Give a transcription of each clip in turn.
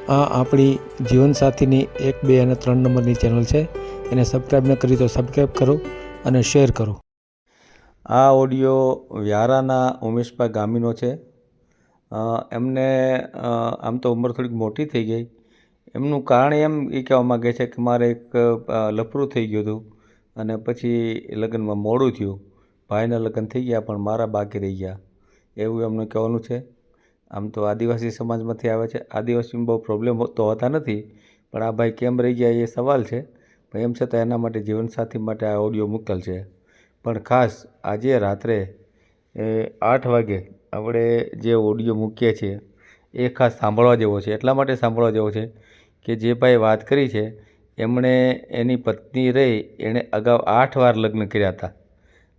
આ આપણી જીવનસાથીની 1, 2 અને 3 નંબરની ચેનલ છે. એને સબસ્ક્રાઈબ ન કરી તો સબસ્ક્રાઈબ કરો અને શેર કરો. આ ઓડિયો વ્યારાના ઉમેશભાઈ ગામીનો છે. એમને આમ તો ઉંમર થોડીક મોટી થઈ ગઈ. એમનું કારણ એમ એ કહેવા માગે છે કે મારે એક લફરું થઈ ગયું હતું અને પછી લગ્નમાં મોડું થયું. ભાઈના લગ્ન થઈ ગયા પણ મારા બાકી રહી ગયા, એવું એમનું કહેવાનું છે. આમ તો આદિવાસી સમાજમાંથી આવે છે. આદિવાસીમાં બહુ પ્રોબ્લેમ તો હોતા નથી, પણ આ ભાઈ કેમ રહી ગયા એ સવાલ છે. પણ એમ છતાં એના માટે જીવનસાથી માટે આ ઓડિયો મૂકેલ છે. પણ ખાસ આજે રાત્રે 8 વાગે આપણે જે ઓડિયો મૂકીએ છીએ એ ખાસ સાંભળવા જેવો છે. એટલા માટે સાંભળવા જેવો છે કે જે ભાઈ વાત કરી છે એમણે એની પત્ની રહી, એણે અગાઉ 8 વાર લગ્ન કર્યા હતા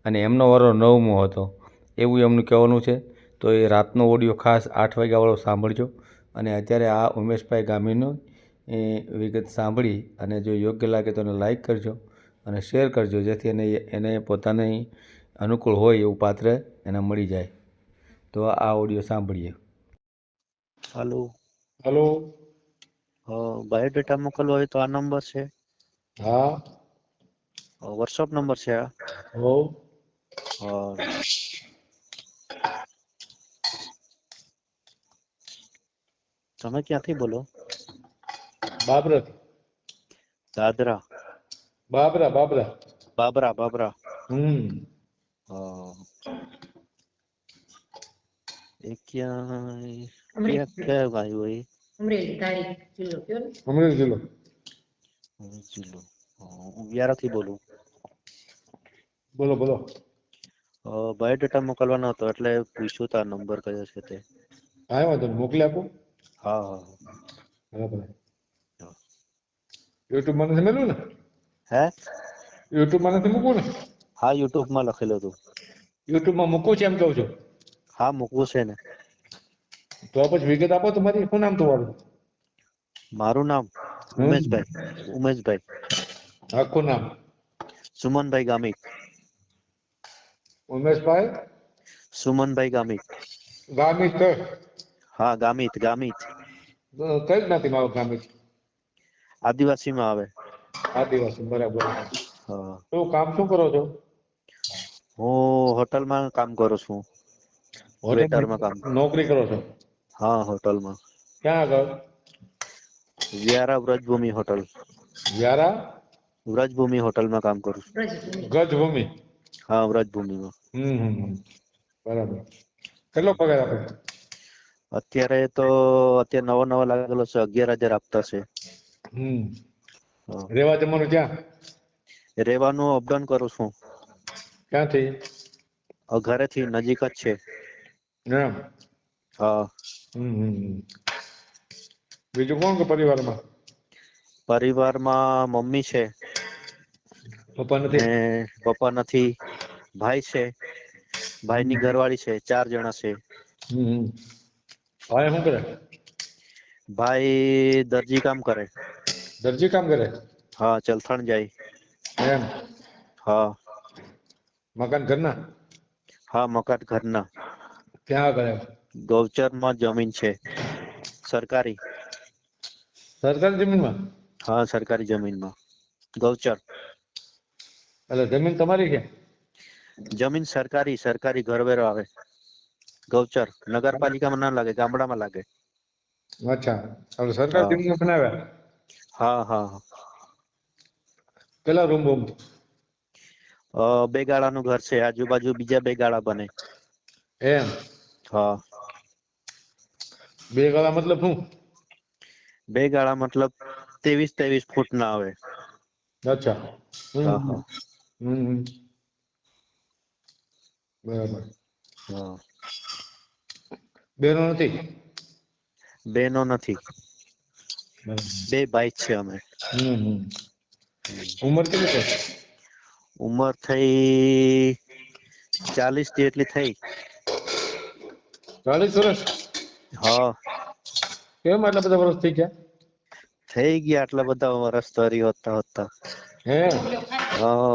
અને એમનો વારો 9મો હતો, એવું એમનું કહેવાનું છે. તો એ રાતનો ઓડિયો ખાસ 8 વાગ્યાવાળો સાંભળજો અને અત્યારે આ ઉમેશભાઈ ગામીનું વિગત સાંભળી અને જો યોગ્ય લાગે તો એને લાઈક કરજો અને શેર કરજો, જેથી એને પોતાની અનુકૂળ હોય એવું પાત્ર એને મળી જાય. તો આ ઓડિયો સાંભળીએ. હાલો. હલો. બાયોડેટા મોકલવો હોય તો આ નંબર છે. હા. વોટ્સઅપ નંબર છે આ. હો. તમે ક્યાંથી બોલો? બાબરા. દાદરા. બાબરા બાબરા. બાબરા. એ ક્યાં ભાઈ હોય? અમરેલી જિલ્લો. હું વ્યારાથી બોલું. બોલો બોલો. બાયોડેટા મોકલવાનો હતો એટલે પૂછ્યું તા નંબર કયો છે તે. હા, વાંધો નહીં, મોકલી આપો. હા. બરાબર. યુટ્યુબ માં નથી મેલું ને? હે? યુટ્યુબ માં નથી મૂકવું ને? હા, યુટ્યુબ માં લખેલું હતું. યુટ્યુબ માં મૂકવું છે એમ કહું છું? હા, મૂકવું છે ને. તો પછી વિગત આપો તમારી. શું નામ તમારું? મારું નામ ઉમેશભાઈ. આખું નામ? સુમનભાઈ ગામિત. ઉમેશભાઈ સુમનભાઈ ગામિત. ગામિત? હા, ગામિત. કઈ જ્ઞાતિમાં આવે ગામિત? આદિવાસી માં આવે. આદિવાસી, બરાબર. હા. તો કામ શું કરો છો? હું હોટલમાં કામ કરું છું. વેટરમાં કામ. નોકરી કરો છો? હા, હોટલમાં. ક્યાં આગળ? વ્યારા વ્રજભૂમિ હોટલ. વ્યારા વ્રજભૂમિ હોટલમાં કામ કરું છું. ગજભૂમિ? હા, વ્રજભૂમિમાં. બરાબર. કેટલો પગાર આપે? અત્યારે નવો લાગેલો છે, 11,000 આપતા છે. રેવા જમવાનું ક્યાં? રેવાનું અપડાઉન કરું છું. ક્યાંથી? ઘરેથી નજીક જ છે. એમ? હા. બીજું કોણ કે પરિવારમાં? પરિવારમાં મમ્મી છે. પપ્પા ને નથી? પપ્પા નથી. ભાઈ છે. ભાઈની ઘરવાળી છે. 4 જણા છે. ભાઈ શું કરે? ભાઈ દરજી કામ કરે. દરજી કામ કરે? હા, ચલથાણ જાય. એમ? હા. મકાન ઘરના? હા, મકાન ઘરના. ક્યાં આગળ? ગૌચરમાં જમીન છે, સરકારી. સરકારી જમીનમાં? હા, સરકારી જમીનમાં ગૌચર. એટલે જમીન તમારી છે? જમીન સરકારી ઘરવેરો આવે. ગૌચર નગરપાલિકામાં ના લાગે, ગામડામાં લાગે. અચ્છા, હવે સરકાર હા. જમીન બનાવ્યા? હા. કેટલા રૂમ? 2 ગાળાનું ઘર છે. આજુબાજુ બીજા 2 ગાળા બને. એમ? હા. 2 ગાળા મતલબ શું? 2 ગાળા મતલબ 23 ફૂટ ના આવે. અચ્છા. હા. બરાબર. હા. બેનો નથી? બેનો નથી. બરાબર. 2 ભાઈ છે અમે. ઉંમર કેટલી છે? ઉંમર થઈ 40 જેટલી થઈ. 40 વર્ષ? હા. કેમ આટલા બધા વર્ષ થઈ ગયા? થઈ ગયા આટલા બધા વર્ષ તરી હોતા. હે?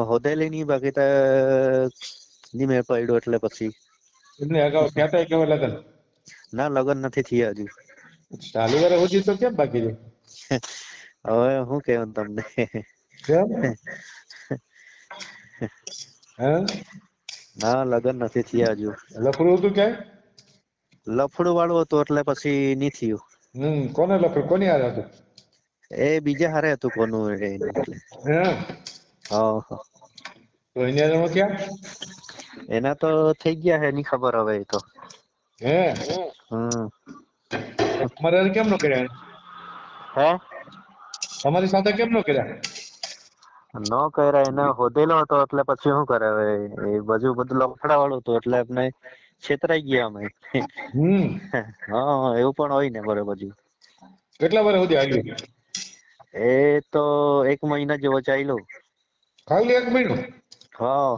હોદેલી ની બાકી તો ની મેળ પડ્યો એટલે પછી. એટલે અગાઉ થયા તા કેવા લગન? ના, લગ્ન નથી થયા હજુ. ચાલુ વારે હોજી તો કેમ બાકી છે? હવે શું કહેવું તમને? કેમ? હે? ના, લગ્ન નથી થયા હજુ. લફડું હતું ક્યાંય? લફડું વાળું હતું એટલે પછી નહીં થયું. કોને લફડું કોની હારે હતું? એ બીજા હારે હતું કોનું એનું એટલે. હે? હા. તો અહીંયા ક્યાં? એના તો થઈ ગયા હે, ની ખબર હવે એ તો. હે? હમ. તમારે હારે કેમ ન કર્યા? હે? તમારી સાથે કેમ ન કર્યા? ન કર્યા, એને હોદેલો હતો એટલે પછી શું કરે હવે, એ બધું લફડા વાળું હતું એટલે આપણે છેતરાઈ ગયા અમે. હા, એવું પણ હોય ને બરોબર. કેટલા વાર સુધી હાલ્યું? એ તો 1 મહિના જેવો ચાલ્યો. ખાલી 1 મહિનો? હા.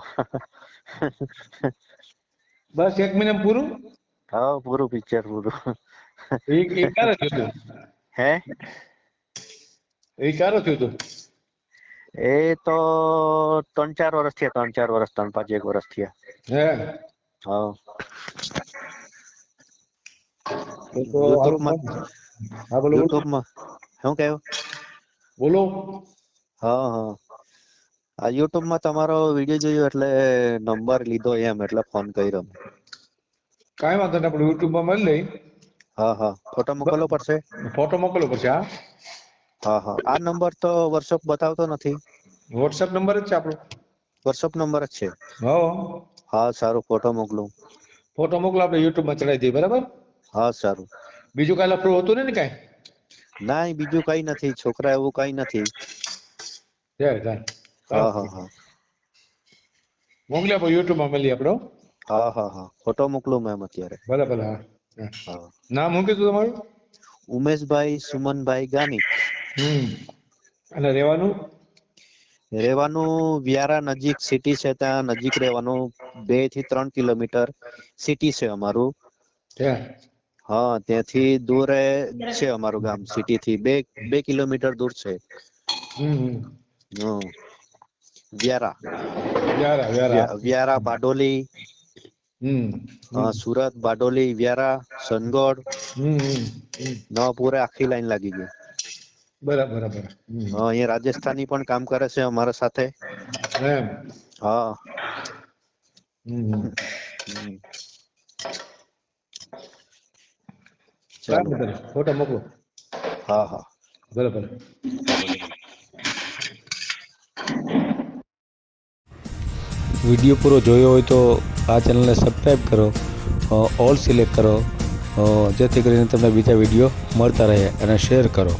બસ 1 મહિના પૂરું? હા, પૂરું પિક્ચર પૂરું. એ ક્યારે થયું હતું? હે? એ ક્યારે થયું હતું? એ તો 3-4 વર્ષ થયા, 3-4 વર્ષ, 3-5 વર્ષ થયા. હે? હા. યુટ્યુબમાં શું કહ્યું? બોલો. હા હા, આ યુટ્યુબમાં તમારો વિડીયો જોયો એટલે નંબર લીધો એમ, એટલે ફોન કર્યો. કાંઈ વાંધો નહીં, આપણે યુટ્યુબમાં મળી લઈ. હા હા, ફોટો મોકલવો પડશે? ફોટો મોકલવો પડશે. હા હા હા, આ નંબર તો વોટ્સઅપ બતાવતો નથી. વોટ્સએપ નંબર જ છે આપણો. વોટ્સઅપ નંબર જ છે? હા. હા સારું, ફોટો મોકલું. ફોટો મોકલો, આપણે યુટ્યુબમાં ચડાવી દઈએ. બરાબર? હા સારું. બીજું કાંઈ લફડું હતું ને કાંઈ? ના, બીજું કઈ નથી છોકરા, એવું કઈ નથી. હા હા હા, મોકલી આપો, યુટ્યુબમાં મળીએ આપણે. હા હા હા, ફોટો મોકલું મેમ અત્યારે. ભલે ભલે. હા, હા. નામ શું કીધું તમારું? ઉમેશભાઈ સુમનભાઈ ગામિત. અને રહેવાનું? રહેવાનું વ્યારા નજીક સિટી છે, ત્યાં નજીક રહેવાનું. 2 થી 3 કિલોમીટર સિટી છે અમારું. હા, ત્યાંથી દૂર છે અમારું ગામ. સિટી થી 2 કિલોમીટર દૂર છે. વ્યારા બારડોલી. સુરત, બારડોલી, વ્યારા, સનગોડ, નવાપુરા, આખી લાઈન લાગી ગઈ. બરાબર. અહીંયા રાજસ્થાની પણ કામ કરે છે અમારા સાથે. હા. ચાલો. ફોટો મોકલો. હા હા, બરાબર. વિડીયો પૂરો જોયો હોય તો આ ચેનલને સબસ્ક્રાઈબ કરો, ઓલ સિલેક્ટ કરો, જેથી કરીને તમને બીજા વિડીયો મળતા રહે, અને શેર કરો.